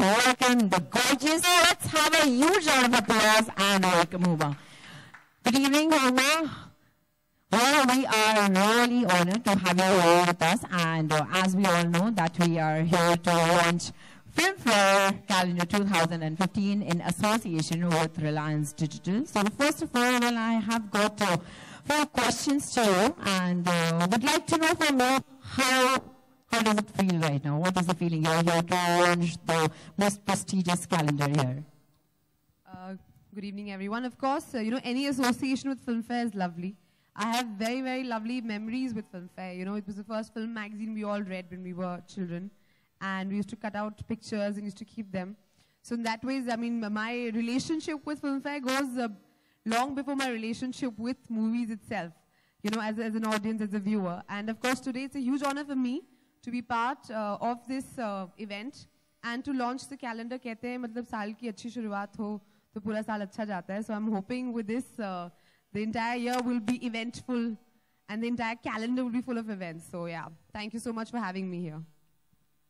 welcome the gorgeous. Let's have a huge round of applause and welcome Huma. Good evening, Huma. Well, we are really honored to have you here with us, and as we all know that we are here to launch Filmfare Calendar 2015 in association with Reliance Digital. So first of all, well, I have got 4 questions to you, and would like to know from you how does it feel right now? What is the feeling? You're here to launch the most prestigious calendar here. Good evening, everyone. Of course, any association with Filmfare is lovely. I have very, very lovely memories with Filmfare. It was the first film magazine we all read when we were children. And we used to cut out pictures and used to keep them. So in that ways, I mean, my relationship with Filmfare goes long before my relationship with movies itself, as an audience, as a viewer. And of course, today it's a huge honor for me to be part of this event and to launch the calendar. कहते हैं मतलब साल की अच्छी शुरुआत हो तो पूरा साल अच्छा जाता है. So I'm hoping with this, the entire year will be eventful and the entire calendar will be full of events. So yeah, thank you so much for having me here.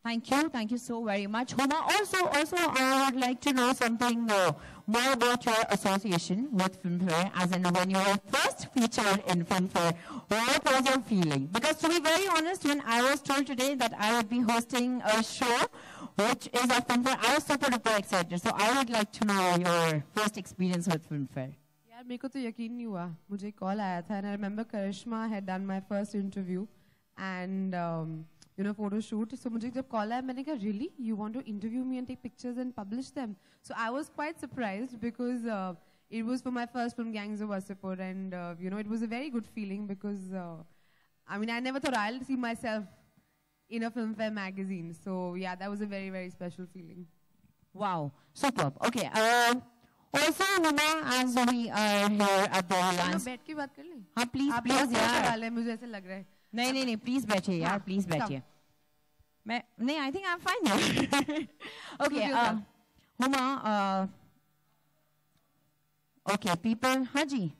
Thank you so very much. Huma, also I would like to know something more about your association with Filmfare, as in when you were first featured in Filmfare, what was your feeling? Because to be very honest, when I was told today that I would be hosting a show, which is a Filmfare, I was super duper excited. So I would like to know your first experience with Filmfare. यार मेरे को तो यकीन नहीं हुआ. मुझे call आया था and I remember Karishma had done my first interview and photo shoot. So मुझे जब कॉल आया मैंने कहा really you want to interview me and take pictures and publish them? So I was quite surprised because it was for my first film Gangs of Wasseypur and it was a very good feeling because I mean I never thought I'll see myself in a Filmfare magazine. So yeah, that was a very, very special feeling. Wow, superb. Okay. Also, Huma, as we are here at the Reliance. बैठ के बात कर लें? हाँ, please यार. वाले मुझे ऐसे लग रहा है. नहीं, please बैठिए यार, please बैठिए. I think I'm fine here. Okay, Huma, okay, people, Haji.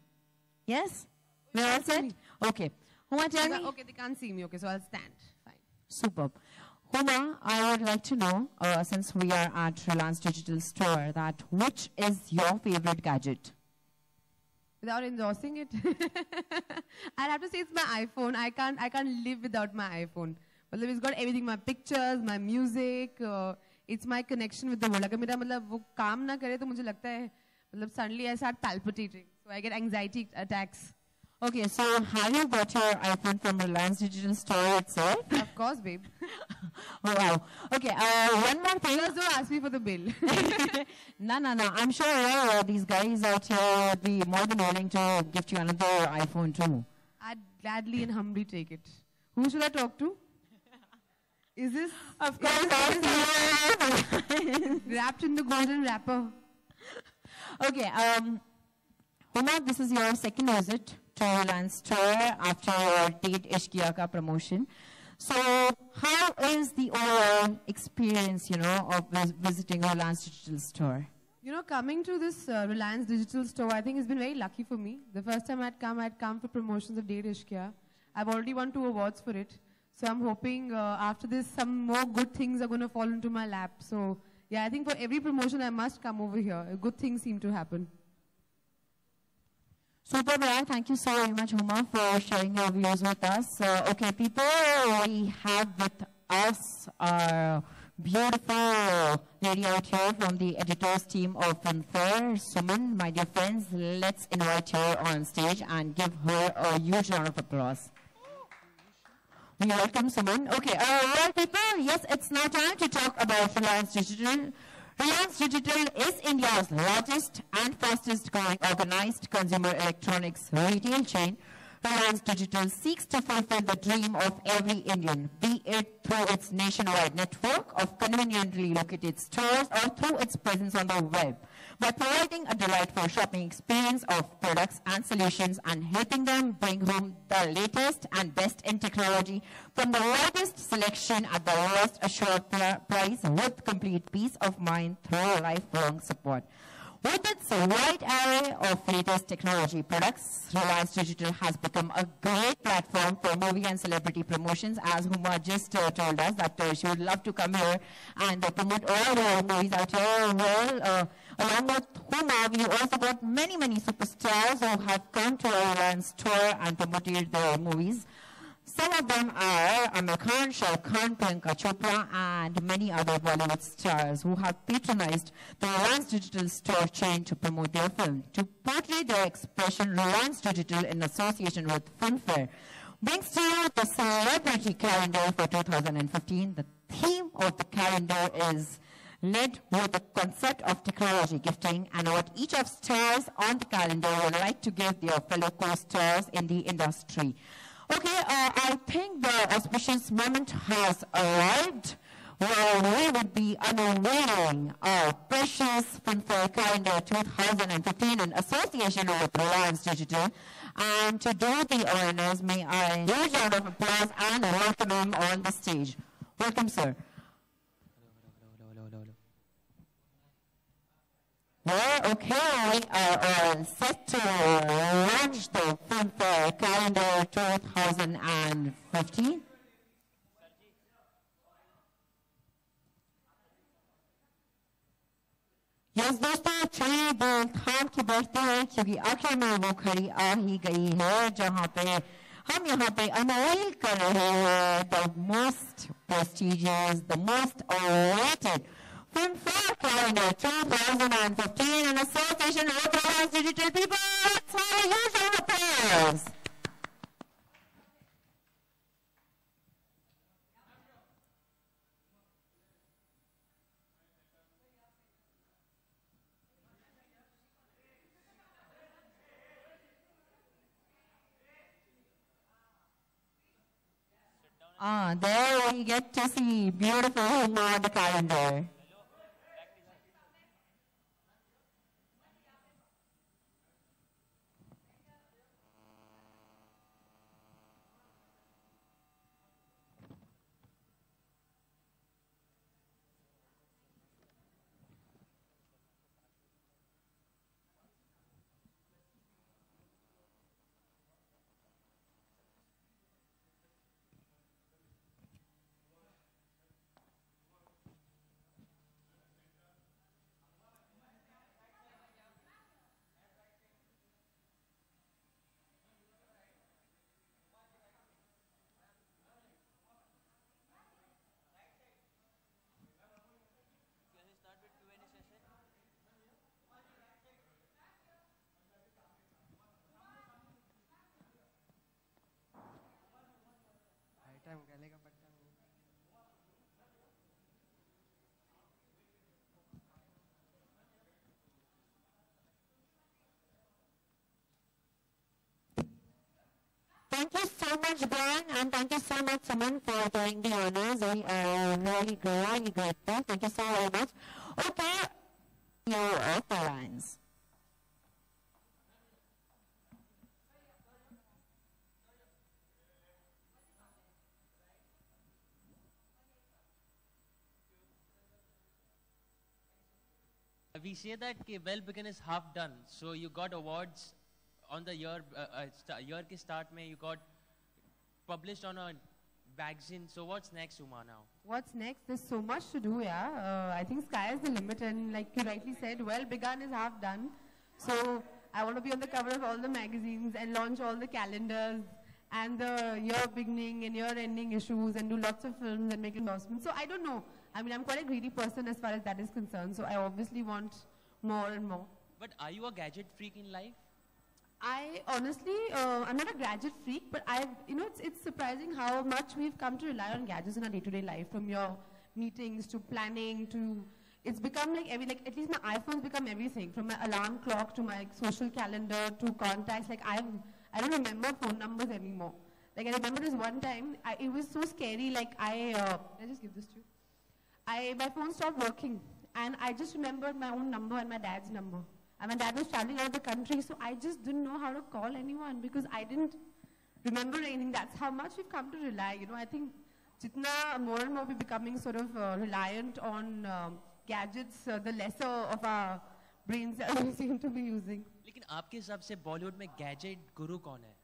Yes? We're all set? Okay. Huma, tell me. Okay, they can't see me. Okay, so I'll stand. Fine. Superb. Huma, I would like to know, since we are at Reliance Digital Store, that which is your favorite gadget? Without endorsing it, I'll have to say it's my iPhone. I can't live without my iPhone. But it's got everything: my pictures, my music. It's my connection with the world. अगर मेरा मतलब वो काम ना करे तो मुझे लगता है मतलब suddenly I start palpitating, so I get anxiety attacks. Okay, so have you got your iPhone from Reliance Digital Store itself? Of course, babe. Wow. Okay, one more thing. Just don't ask me for the bill. No. I'm sure these guys out here would be more than willing to gift you another iPhone too. I'd gladly and humbly take it. Who should I talk to? Is this? Of course, wrapped in the golden wrapper. Okay, Huma, this is your second visit to Reliance Store after your Date Ishq Kiya ka promotion. So how is the overall experience, of visiting Reliance Digital Store? Coming to this Reliance Digital Store, I think it's been very lucky for me. The first time I'd come for promotions of Date Ishq Kiya. I've already won 2 awards for it. So I'm hoping after this, some more good things are going to fall into my lap. So yeah, I think for every promotion, I must come over here. Good things seem to happen. Super, thank you so very much, Huma, for sharing your views with us. Okay, people, we have with us our beautiful lady out here from the editors team of Filmfare, Suman. My dear friends, let's invite her on stage and give her a huge round of applause. We welcome Suman. Okay, well, people, yes, it's now time to talk about Reliance Digital. Reliance Digital is India's largest and fastest growing organized consumer electronics retail chain. Reliance Digital seeks to fulfill the dream of every Indian, be it through its nationwide network of conveniently located stores or through its presence on the web, by providing a delightful shopping experience of products and solutions and helping them bring home the latest and best in technology from the widest selection at the lowest assured price with complete peace of mind through lifelong support. With its wide array of latest technology products, Reliance Digital has become a great platform for movie and celebrity promotions, as Huma just told us that she would love to come here and promote all her movies out here. Well, along with Huma, we also got many, many superstars who have come to our Reliance store and promoted their movies. Some of them are Amir Khan, Shah Rukh Khan, Priyanka Chopra, and many other Bollywood stars who have patronized the Reliance Digital store chain to promote their film. To portray their expression, Reliance Digital, in association with Filmfare, brings to you the celebrity calendar for 2015. The theme of the calendar is led with the concept of technology gifting and what each of stars on the calendar would like to give their fellow co-stars in the industry. Okay, I think the auspicious moment has arrived where we would be unveiling our precious Filmfare Calendar 2015 in association with Reliance Digital. And to do the honors, may I huge round of applause and welcome him on the stage. Welcome, sir. Well, okay, we are all set to launch the Filmfare Calendar 2015. Yes दोस्तों, चलिए थाम के बैठते हैं क्योंकि आखिर में वो घड़ी आ ही गई है जहां पे हम यहाँ पे अनवील कर रहे हैं the most prestigious, the most awaited Filmfare Calendar 2015 in association with Reliance Digital. People, let's have a huge round of applause. There we get to see beautiful Huma on the calendar. Thank you so much, Brian, and thank you so much, Suman, for doing the honors. We are really grateful. Thank you so very much. Okay, your lines. We say that well begun is half done. So you got awards on the year ke start mein, you got published on a magazine. So what's next, Huma, now? What's next? There's so much to do, yeah. I think sky is the limit, and like you rightly said, well begun is half done. So I want to be on the cover of all the magazines and launch all the calendars and the year beginning and year ending issues and do lots of films and make announcements. So I don't know. I mean, I'm quite a greedy person as far as that is concerned. So I obviously want more and more. But are you a gadget freak in life? I honestly, I'm not a gadget freak, but it's surprising how much we've come to rely on gadgets in our day-to-day life, from your meetings to planning to, it's become like at least my iPhone's become everything, from my alarm clock to my social calendar to contacts. Like I don't remember phone numbers anymore. Like I remember this one time, it was so scary. Like I'll just give this to you. My phone stopped working, and I just remembered my own number and my dad's number. And my dad was traveling out of the country, so I just didn't know how to call anyone because I didn't remember anything. That's how much we've come to rely. You know, I think jitna more and more we're becoming sort of reliant on gadgets, the lesser of our brain cells we seem to be using. लेकिन आपके हिसाब से बॉलीवुड में gadget गुरु कौन है?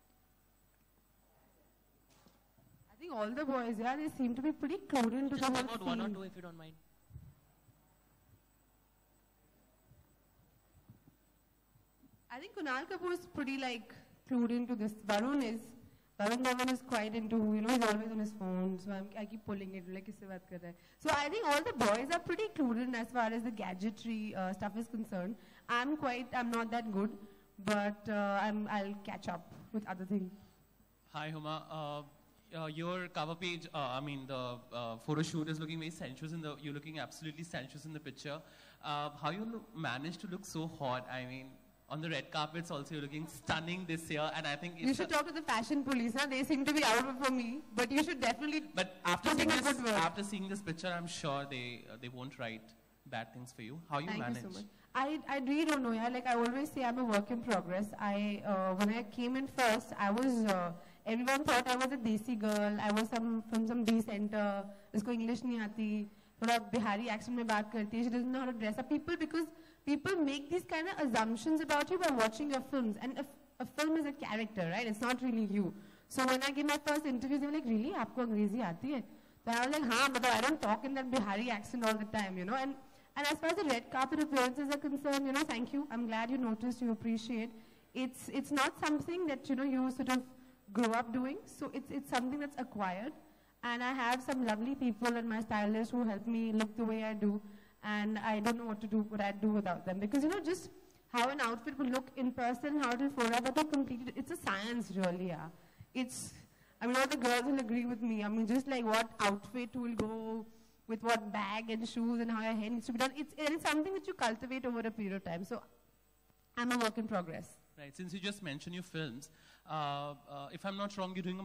I think all the boys, yeah, they seem to be pretty clued into Just the about whole one or scene. two if you don't mind. I think Kunal Kapoor is pretty like clued into this. Varun Dhawan is quite into, you know, he's always on his phone, so I keep pulling it, like, kisse baat kar raha hai. So I think all the boys are pretty clued in as far as the gadgetry stuff is concerned. I'm not that good, but I'll catch up with other things. Hi, Huma. Your cover page, the photo shoot is looking very sensuous you're looking absolutely sensuous in the picture. How you managed to look so hot? I mean, on the red carpets also you're looking stunning this year, and I think You should talk to the fashion police, huh? They seem to be out for me, but you should definitely But after put in seeing, a good word. after seeing this picture, I'm sure they won't write bad things for you. How you Thank manage? you so much. I really don't know, yeah. Like I always say, I'm a work in progress. When I came in first, I was, everyone thought I was a desi girl. I was from some B center. Isko English nahi aati. Thoda Bihari accent mein baat karti hai. She doesn't know how to dress up. Because people make these kind of assumptions about you by watching your films. And a film is a character, right? It's not really you. So when I gave my first interviews, they were like, really? Aapko Angrezi aati hai? So I was like, हाँ, but I don't talk in that Bihari accent all the time, you know. And as far as the red carpet appearances are concerned, you know, thank you. I'm glad you noticed, you appreciate. It's not something that, you know, you sort of grow up doing. So it's something that's acquired. And I have some lovely people and my stylists who help me look the way I do. And I don't know what I'd do without them. Because, you know, just how an outfit will look in person, how it will photograph, to complete it, it's a science really, yeah. I mean, all the girls will agree with me. I mean, just like what outfit will go with what bag and shoes and how your hair needs to be done. It's something that you cultivate over a period of time. So I'm a work in progress. Right. Since you just mentioned your films, if I'm not wrong, you're doing a